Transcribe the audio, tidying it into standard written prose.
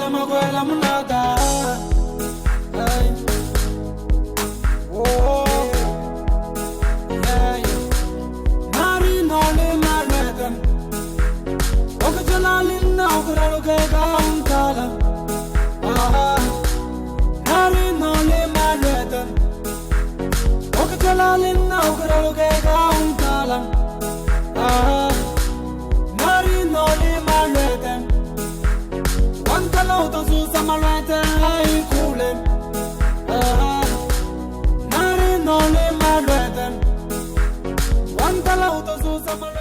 Maguela munada, ay, oh, ay, Mari no le marmedan, oka jalalin na ukral ke gaantala, ah, Mari no le marmedan, oka jalalin na ukral ke gaantala, ah, Mari no le marmedan. Hello, those who some are right there, cooling. Nari no le marmedan. One hello, those who some are